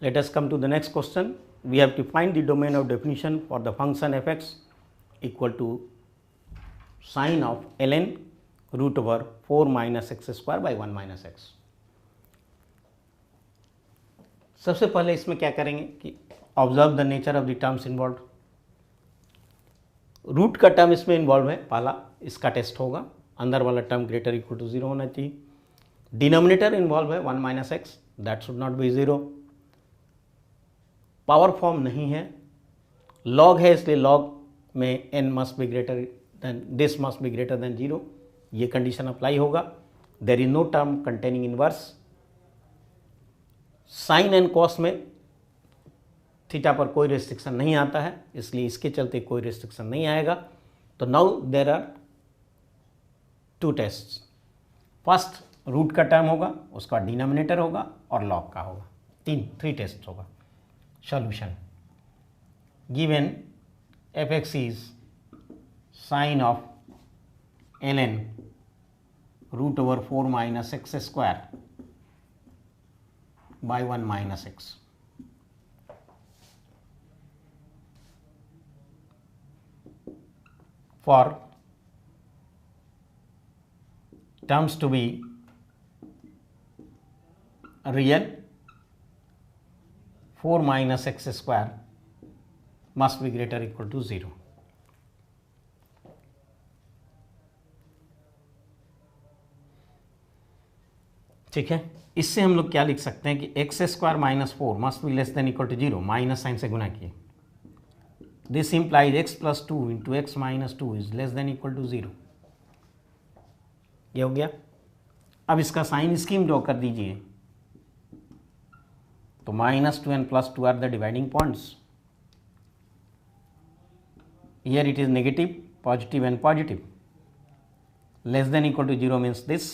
Let us come to the next question. We have to find the domain of definition for the function fx equal to sine of ln root over 4 minus x square by 1 minus x. सबसे पहले इसमें क्या करेंगे कि observe the nature of the terms involve. Root का term इसमें involve है, पहला इसका टेस्ट होगा, अंदर वाला टर्म ग्रेटर इक्वल टू 0 होना चाहिए. डिनोमिनेटर इन्वॉल्व है 1 minus x, that should not be 0. Power form नहीं है, लॉग है, इसलिए लॉग में n must be greater than this must be greater than 0. ये कंडीशन अप्लाई होगा. There is no term containing inverse. Sine and cos में theta पर कोई रेस्ट्रिक्शन नहीं आता है, इसलिए इसके चलते कोई रेस्ट्रिक्शन नहीं आएगा. तो now there are two tests. First root का टर्म होगा, उसका डिनोमिनेटर होगा और लॉग का होगा. थ्री टेस्ट होगा. Solution given fx is sine of ln root over 4 minus x square by 1 minus x. For terms to be real, 4 minus x square must be greater or equal to 0. ठीक है, इससे हम लोग क्या लिख सकते हैं कि x square minus 4 must be less than equal to 0, minus sine से गुना किए. This implies x plus 2 into x minus 2 is less than equal to 0. ये हो गया. अब इसका साइन स्कीम ड्रॉ कर दीजिए. तो minus 2 and plus 2 are the dividing points. Here it is negative, positive and positive. Less than equal to 0 means this,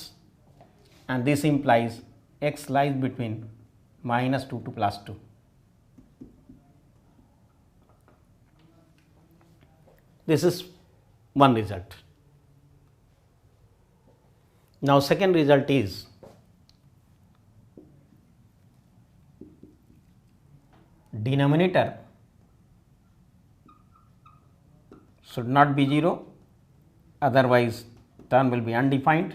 and this implies x lies between minus 2 to plus 2. This is one result. Now second result is denominator should not be 0, otherwise term will be undefined.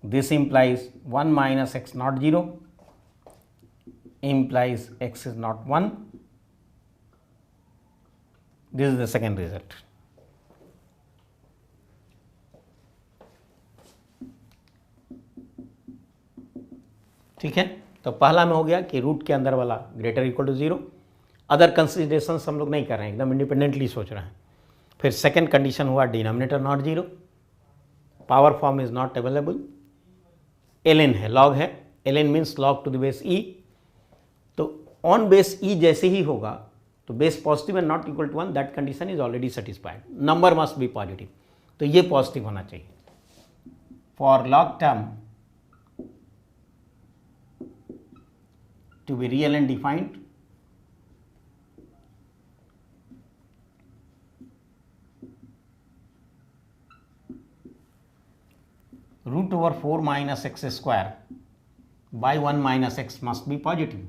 This implies 1 minus x not 0, implies x is not 1. This is the second result. ठीक है, तो पहला में हो गया कि root के अंदर वाला greater equal to 0. Other considerations हम लोग नहीं कर रहे हैं, एकदम इंडिपेंडेंटली सोच रहे हैं. फिर सेकंड कंडीशन हुआ denominator not 0, power form is not available, ln है, लॉग है, ln means log to the base e. तो ऑन बेस e जैसे ही होगा तो base positive and not equal to 1, that condition is already satisfied. Number must be positive, तो ये positive होना चाहिए. For log term to be real and defined, root over 4 minus x square by 1 minus x must be positive.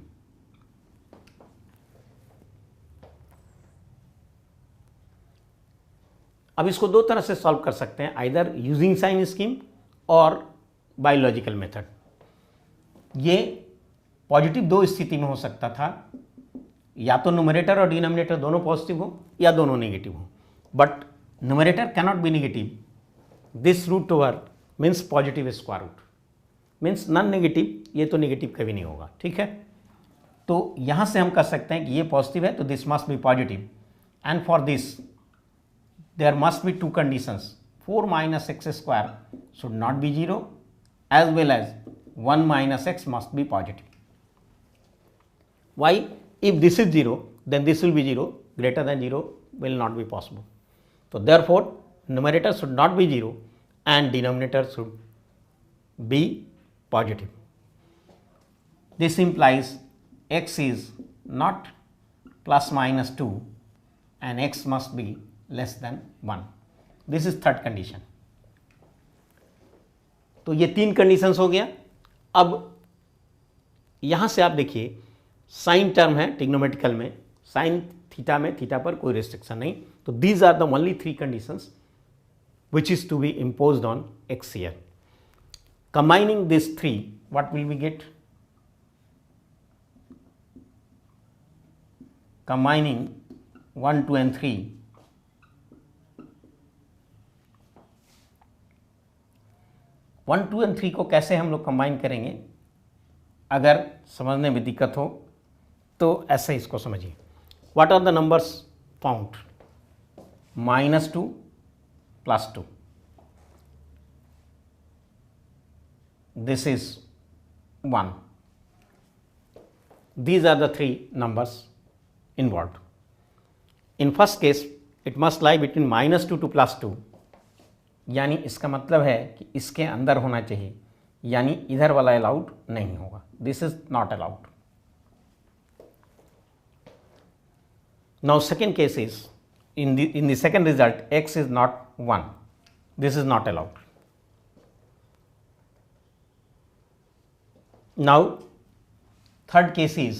अब इसको दो तरह से solve कर सकते हैं, आइदर यूजिंग साइन स्कीम और बाय लॉजिकल मेथड. ये पॉजिटिव दो स्थिति में हो सकता था, या तो न्यूमरेटर और डिनोमिनेटर दोनों पॉजिटिव हो या दोनों नेगेटिव हो. But numerator cannot be negative. This root over means positive square root means non negative, ये तो नेगेटिव कभी नहीं होगा. ठीक है, तो यहाँ से हम कर सकते हैं कि ये पॉजिटिव है तो this must be positive, and for this there must be two conditions. 4 minus X square should not be 0 as well as 1 minus X must be positive. Why? If this is 0 then this will be 0, greater than 0 will not be possible. तो therefore numerator should not be 0 and denominator should be positive. This implies x is not plus minus 2 and x must be less than 1. This is third condition. तो ये तीन conditions हो गया. अब यहां से आप देखिए साइन टर्म है ट्रिग्नोमेट्रिकल में, साइन थीटा में थीटा पर कोई रिस्ट्रिक्शन नहीं। तो these are the only 3 conditions which is to be imposed on x here. Combining these 3, what will we get? Combining 1, 2 and 3, one two and three को कैसे हम लोग कंबाइन करेंगे, अगर समझने में दिक्कत हो तो ऐसे इसको समझिए। What are the numbers found? -2 +2, this is 1. These are the 3 numbers involved. In first case it must lie between -2 to +2, यानी इसका मतलब है कि इसके अंदर होना चाहिए, यानी इधर वाला अलाउड नहीं होगा, this is not allowed. Now second case is in the second result x is not 1, this is not allowed. Now third case is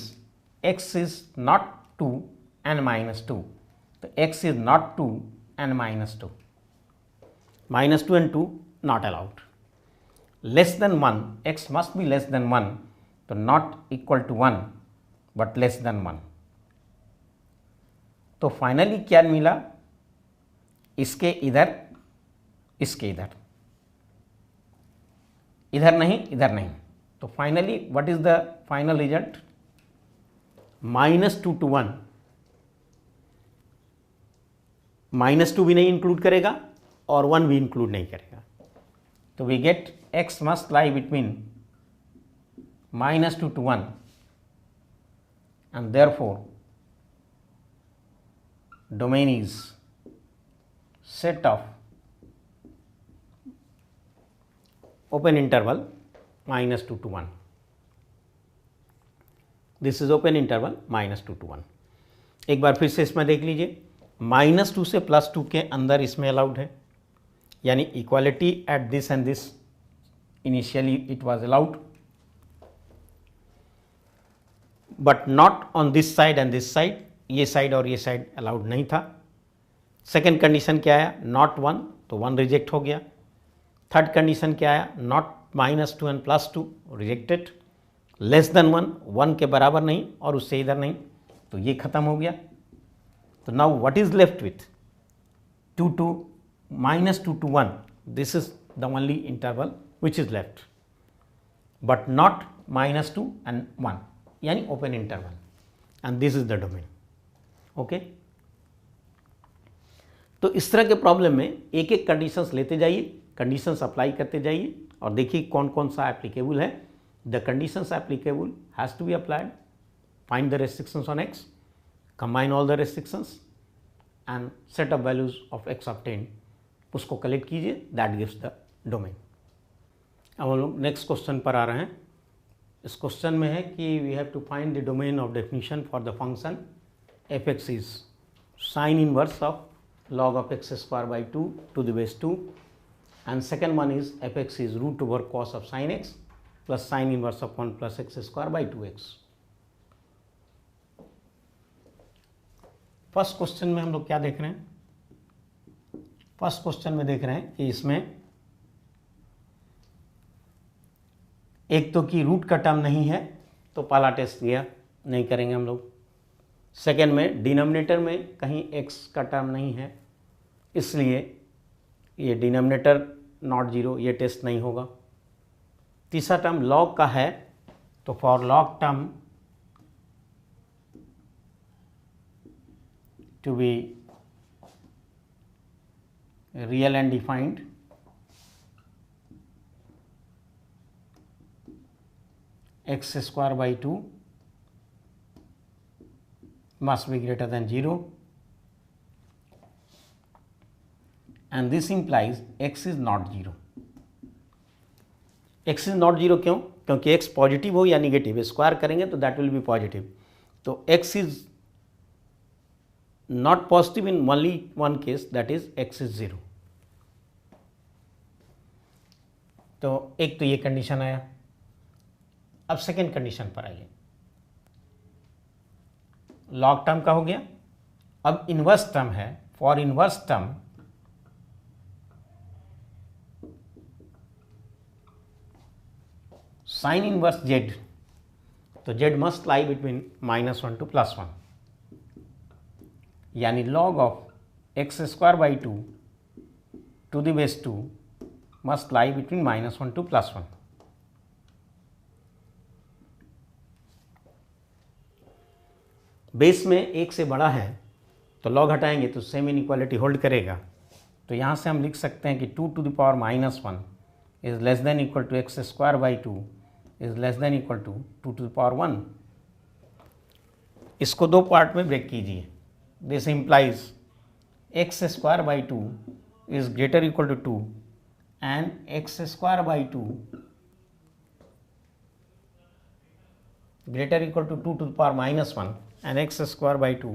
x is not 2 and -2, so x is not 2 and -2, -2 and 2 not allowed. Less than 1, x must be less than 1, so not equal to 1 but less than 1. तो finally क्या मिला, इसके इधर, इसके इधर, इधर नहीं इधर नहीं, तो finally what is the final result? -2 to 1, -2 भी नहीं इंक्लूड करेगा और 1 भी इंक्लूड नहीं करेगा, तो we get x must lie between -2 to 1 and therefore domain is set of open interval -2 to 1. This is open interval -2 to 1. एक बार फिर से इसमें देख लीजिए, -2 से +2 के अंदर इसमें अलाउड है, यानी equality at this and this, initially it was allowed but not on this side and this side, ये साइड और ये साइड अलाउड नहीं था। सेकेंड कंडीशन क्या आया? नॉट 1, तो 1 रिजेक्ट हो गया। थर्ड कंडीशन क्या आया? Not -2 and +2, rejected. Less than 1, 1 के बराबर नहीं और उससे इधर नहीं, तो ये खत्म हो गया। तो now what is left with? -2 to 1, this is the only interval which is left, but not -2 and 1, यानी open interval, and this is the domain. Okay, तो इस तरह के प्रॉब्लम में एक एक कंडीशंस लेते जाइए, कंडीशंस अप्लाई करते जाइए और देखिए कौन कौन सा एप्लीकेबल है। The conditions applicable has to be applied, find the restrictions on x, combine all the restrictions and set of values of x obtained, उसको कलेक्ट कीजिए, दैट गिव्स द डोमेन। अब हम लोग नेक्स्ट क्वेश्चन पर आ रहे हैं। इस क्वेश्चन में है कि we have to find the domain of definition for the function f(x) is sin inverse of log of x square by 2 to the base 2, and second one is f(x) is root over cos of sin x plus sin inverse of 1 plus x square by 2x. First question में हम लोग क्या देख रहे हैं? First question में देख रहे हैं कि इसमें एक तो कि रूट का टर्म नहीं है, तो पहला टेस्ट गया, नहीं करेंगे हम लोग। सेकेंड में डिनोमिनेटर में कहीं x का टर्म नहीं है, इसलिए ये डिनोमिनेटर नॉट 0, ये टेस्ट नहीं होगा। तीसरा टर्म log का है, तो फॉर log term to be real and defined, x square by 2 must be greater than 0, and this implies x is not 0. x is not 0 क्यों? क्योंकि x पॉजिटिव हो या निगेटिव, स्क्वायर करेंगे तो दैट विल बी पॉजिटिव। तो x is not positive in only one case, that is x is 0. तो एक तो ये कंडीशन आया। अब सेकेंड कंडीशन पर आइए। लॉग टर्म का हो गया। अब इन्वर्स टर्म है, for inverse term sine inverse Z, तो Z must lie between -1 to +1, यानी log of x square by 2 to the base 2 must lie between -1 to +1। Base में एक से बड़ा है तो लॉग हटाएंगे तो सेम इनइक्वालिटी होल्ड करेगा। तो यहाँ से हम लिख सकते हैं कि 2 to the power -1 is less than equal to x square by 2 is less than equal to 2 to the power 1। इसको दो पार्ट में ब्रेक कीजिए। This implies x square by 2 is greater equal to 2 and x square by 2 greater equal to 2 to the power -1 and x square by 2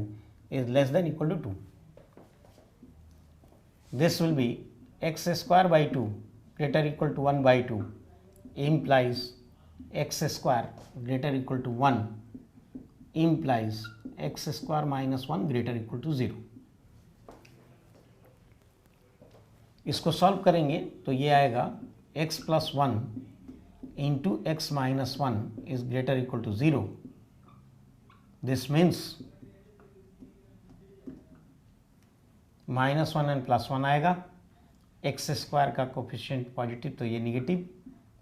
is less than equal to 2. This will be x square by 2 greater equal to 1 by 2 implies x square greater equal to 1 implies x square minus 1 greater equal to 0. इसको solve करेंगे तो ये आएगा x plus 1 into x minus 1 is greater equal to 0. This means -1 and +1 आएगा, x square का coefficient positive तो ये negative,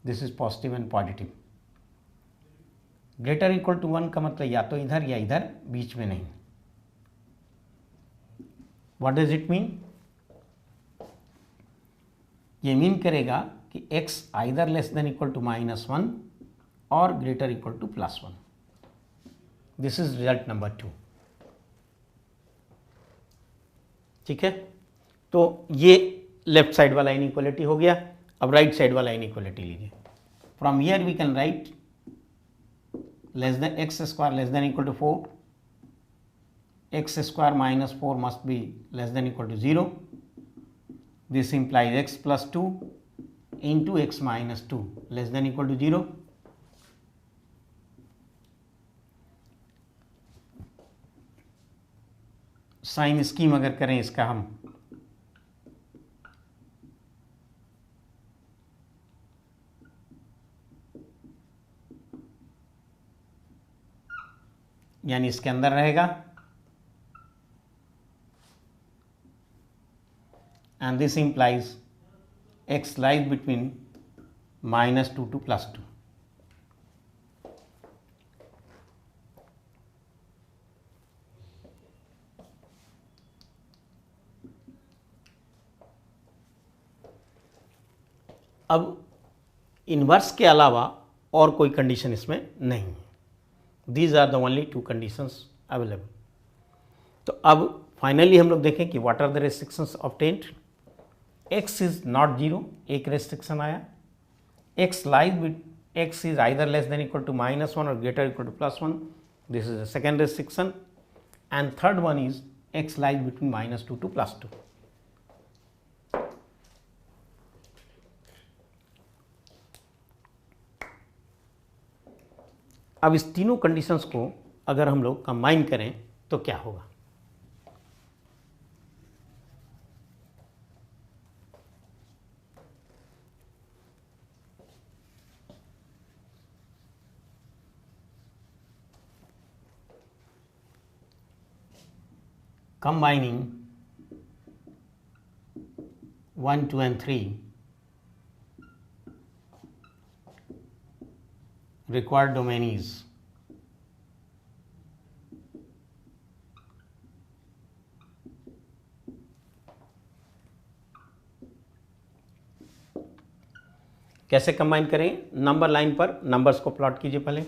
this is positive and positive. Greater equal to 1 का मतलब या तो इधर या इधर, बीच में नहीं। What does it mean? ये मीन करेगा कि x either less than equal to -1 और greater equal to +1। This is result number 2। ठीक है, तो ये लेफ्ट साइड वाला इनइक्वालिटी हो गया। अब राइट साइड वाला इनइक्वालिटी लीजिए। From here we can write less than x square less than equal to 4, x square minus 4 must be less than equal to 0। This implies x plus 2 into x minus 2 less than equal to 0. Sign scheme अगर करें इसका हम, यानी इसके अंदर रहेगा and this implies x lies between -2 to +2. अब inverse के अलावा और कोई कंडीशन इसमें नहीं है। These are the only 2 conditions available. तो अब फाइनली हम लोग देखें कि what are the restrictions obtained. x is not 0, एक रेस्ट्रिक्शन आया। x lies with x is either less than equal to -1 और greater equal to +1, this is the second restriction. And third one is x lies between -2 to +2। अब इस तीनों conditions को अगर हम लोग कंबाइन करें तो क्या होगा? Combining 1, 2 and 3 required domain is कैसे कंबाइन करें? नंबर लाइन पर नंबर्स को प्लॉट कीजिए पहले।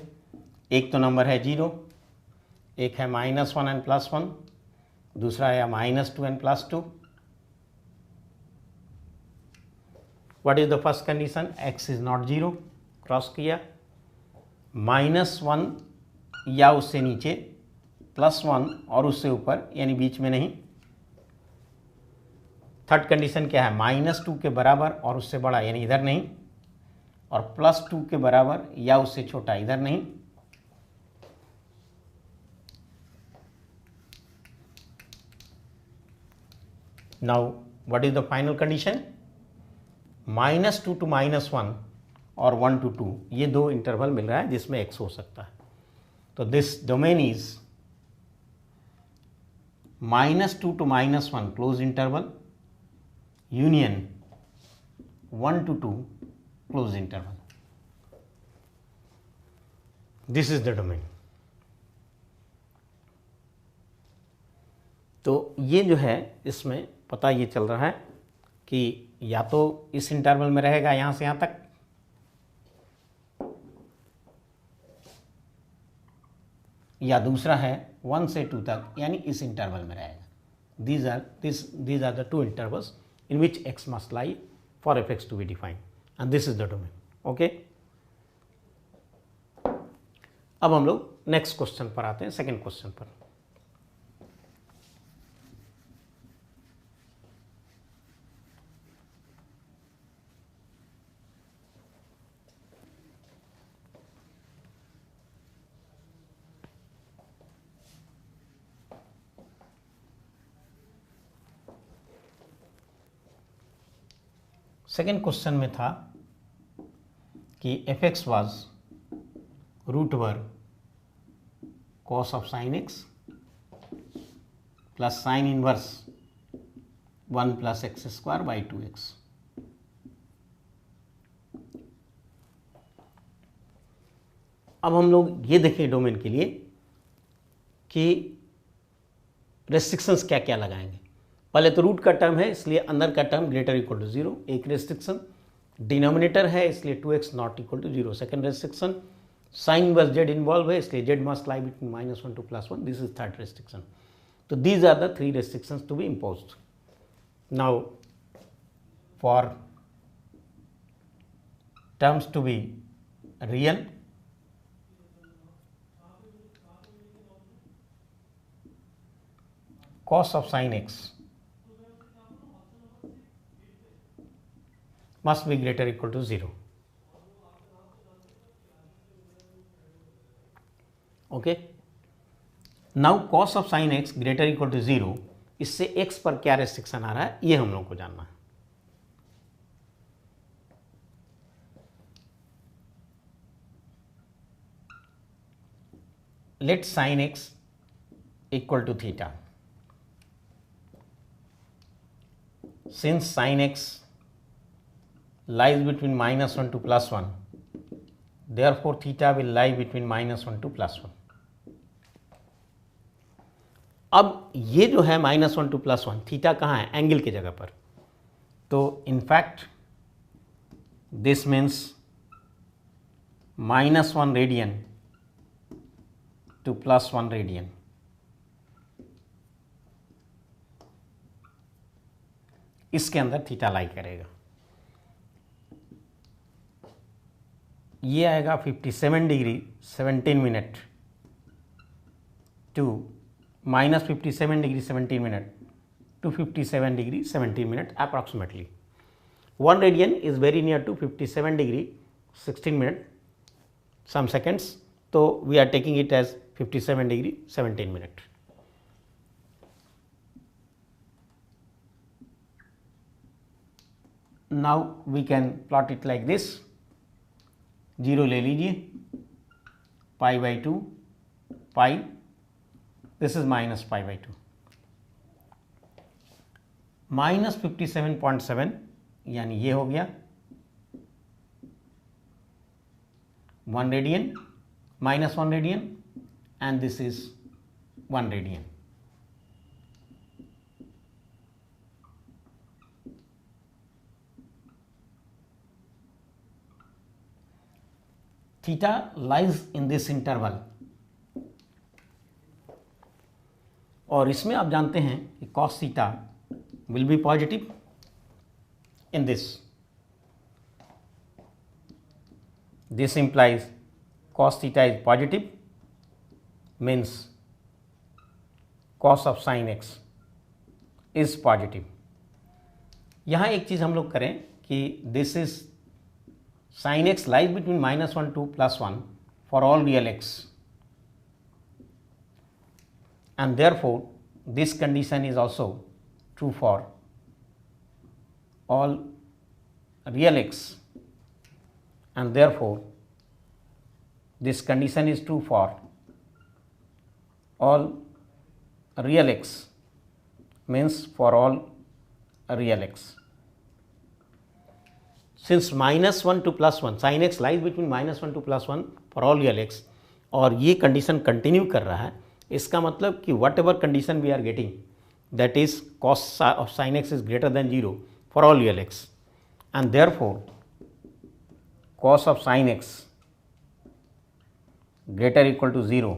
एक तो नंबर है 0, एक है -1 एंड +1, दूसरा है -2 and +2। What is the first condition? x is not 0, cross किया। -1 या उससे नीचे, +1 और उससे ऊपर, यानी बीच में नहीं। थर्ड कंडीशन क्या है? -2 के बराबर और उससे बड़ा, यानी इधर नहीं, और +2 के बराबर या उससे छोटा, इधर नहीं। Now what is the final condition? -2 to -1 और 1 to 2, ये दो इंटरवल मिल रहा है जिसमें x हो सकता है। तो this domain is -2 to -1 close interval union 1 to 2 close interval. This is the domain. तो ये जो है इसमें पता ये चल रहा है कि या तो इस इंटरवल में रहेगा यहां से यहां तक, या दूसरा है 1 से 2 तक, यानी इस इंटरवल में रहेगा। these are the two intervals in which x must lie for fx to be defined, and this is the domain. Okay, अब हम लोग नेक्स्ट क्वेश्चन पर आते हैं, सेकंड क्वेश्चन पर। सेकेंड क्वेश्चन में था कि F x was √over cos of sine x plus sine inverse 1 + x² by 2x। अब हम लोग ये देखें डोमेन के लिए कि रेस्ट्रिक्शंस क्या क्या लगाएंगे। पहले तो रूट का टर्म है इसलिए अंदर का टर्म > 0, एक रेस्ट्रिक्शन। डिनोमिनेटर है इसलिए 2x ≠ = 0, second restriction. Sine inverse z involve है इसलिए z must lie between -1 to +1, this is third restriction. तो these are the 3 restrictions to be imposed. Now for terms to be real, cos of sin x must be greater = 0. Okay, now cos of sin x greater = 0, इससे x पर क्या restriction आ रहा है ये हम लोग को जानना है। लेट sin x = थीटा। Since sin x lies between -1 to +1, therefore theta will lie between -1 to +1. अब ये जो है -1 to +1, थीटा कहाँ है? एंगल की जगह पर। तो in fact this means -1 radian to +1 radian. इसके अंदर थीटा लाई करेगा। ये आएगा 57 degree 17 minute to -57 degree 17 minute to 57 degree 17 minute approximately. 1 radian is very near to 57 degree 16 minute some seconds, तो we are taking it as 57 degree 17 minute. Now we can plot it like this, 0 ले लीजिए, π/2 पाई, this is -π/2, -57.7 यानी ये हो गया 1 radian, -1 radian, and this is 1 radian. Theta lies in this interval, और इसमें आप जानते हैं कि cos theta will be positive in this. This implies cos theta is positive, means cos of sine x is positive. यहाँ एक चीज हम लोग करें कि this is sin x lies between -1 to +1 for all real x, and therefore this condition is also true for all real x, and therefore this condition is true for all real x, means for all real x. Since -1 to +1, sin x lies between -1 to +1 for all real x, और ये condition continue कर रहा है, इसका मतलब कि whatever condition we are getting, that is cos of sin x is greater than 0 for all real x, and therefore cos of sin x greater equal to 0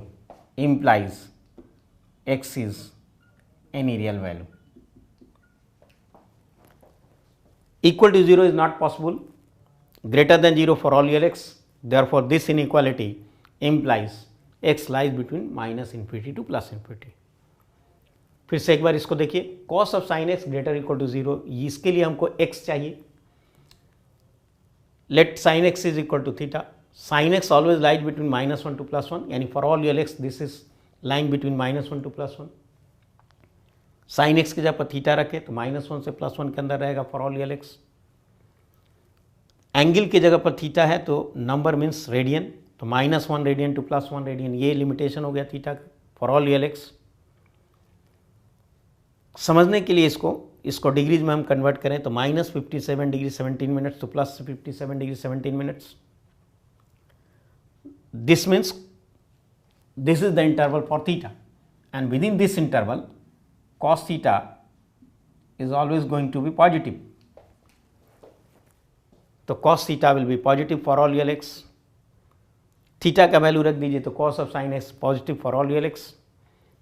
implies x is any real value. Equal to 0 is not possible, greater than 0 for all real x, therefore this inequality implies x lies between -infinity to +infinity. फिर से एक बार इसको देखिए, cos of sin x greater equal to 0, इसके लिए हमको x चाहिए. Let sin x is equal to theta. Sin x always lies between -1 to +1, यानी for all real x this is lying between -1 to +1. sin x की जगह पर theta रखे तो -1 से +1 के अंदर रहेगा for all real x. Angle की जगह पर थीटा है तो नंबर मीन्स रेडियन, तो -1 रेडियन टू +1 रेडियन, ये लिमिटेशन हो गया theta for all real x. समझने के लिए इसको डिग्रीज में हम कन्वर्ट करें तो -57 डिग्री 17 मिनट्स तो +57 degree 17 minutes. This means this is the interval for theta, and with in this interval cos theta is always going to be positive. तो cos theta will be positive for all real x. Theta का value रख दीजिए तो cos of sin x positive for all real x,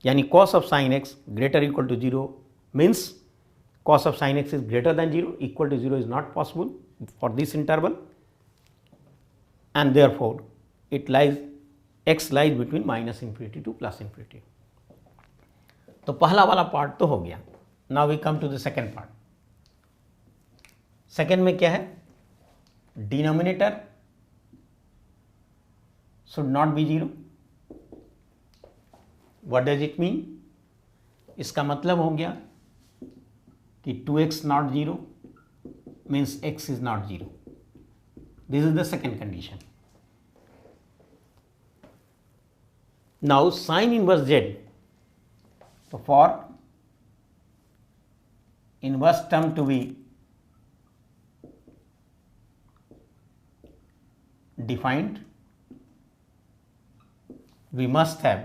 यानी cos of sin x greater equal to 0 means cos of sin x is greater than 0, equal to 0 is not possible for this interval, and therefore it lies x lies between -infinity to +infinity. तो पहला वाला part तो हो गया. Now we come to the second part. Second में क्या है, denominator should not be 0. What does it mean? इसका मतलब हो गया कि 2x not 0 means x is not 0. This is the second condition. Now sine inverse z, so for inverse term to be defined, we must have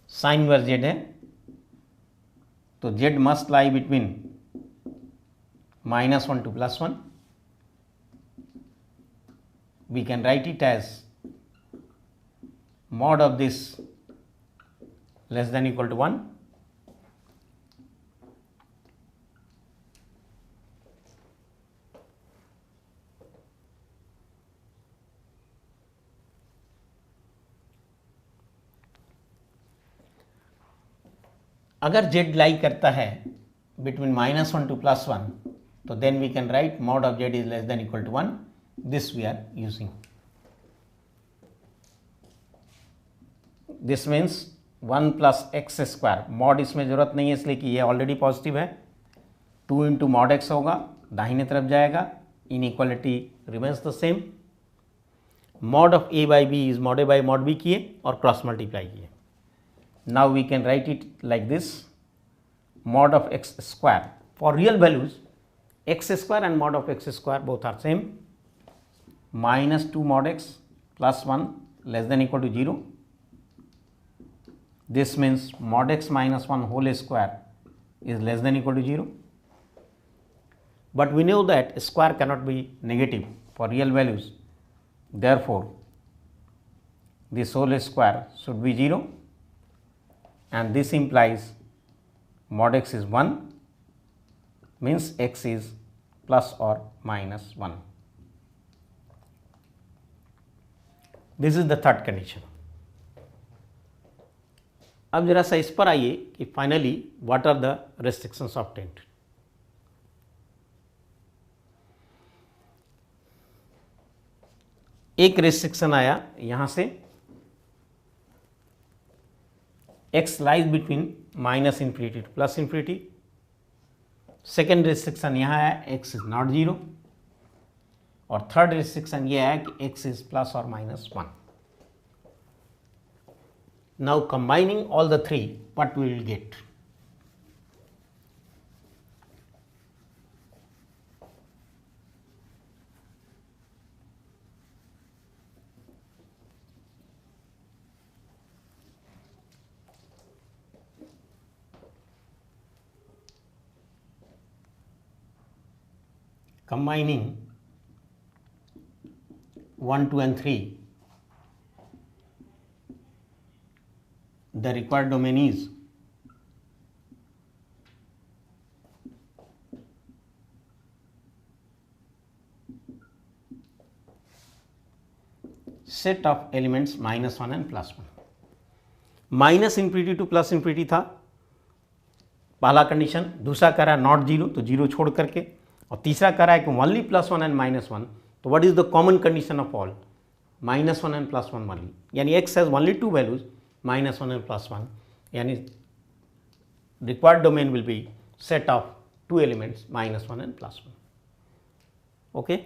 sin inverse z है तो z must lie between -1 to +1. We can write it as mod of this less than equal to 1. अगर z लाई करता है between -1 to +1 तो then we can write mod of z is less than equal to 1. This we are using. This means 1 plus x square, mod इसमें जरूरत नहीं है इसलिए कि ये ऑलरेडी पॉजिटिव है. 2 इंटू मॉड एक्स होगा, दाहिने तरफ जाएगा, inequality remains the same. Mod of a by b is mod a by mod b किए और क्रॉस मल्टीप्लाई किए. Now we can write it like this, mod of x square for real values x square and mod of x square both are same. -2 mod x plus 1 less than equal to 0. This means mod x minus 1 whole square is less than equal to 0. But we know that square cannot be negative for real values. Therefore, this whole square should be 0, and this implies mod x is 1 means x is plus or minus 1. This is the third condition. अब जरा सा इस पर आइए कि finally what are the restrictions obtained. एक restriction आया यहां से, x lies between -infinity to +infinity. Second restriction यहाँ है x इज नॉट 0, और थर्ड रिस्ट्रिक्शन ये है कि x इज प्लस और minus 1. Now combining all the three, what we will get? Combining 1, 2 and 3, the required domain is set of elements minus 1 and plus 1. Minus infinity two plus infinity था पहला condition, दूसरा कह रहा है not 0 तो 0 छोड़ करके, और तीसरा कह रहा है कि ओनली प्लस 1 एंड माइनस 1. तो what is the common condition of all? Minus 1 and plus 1 only, यानी x has only to values minus 1 and plus 1, यानी required domain will be set of two elements minus 1 and plus 1. Okay.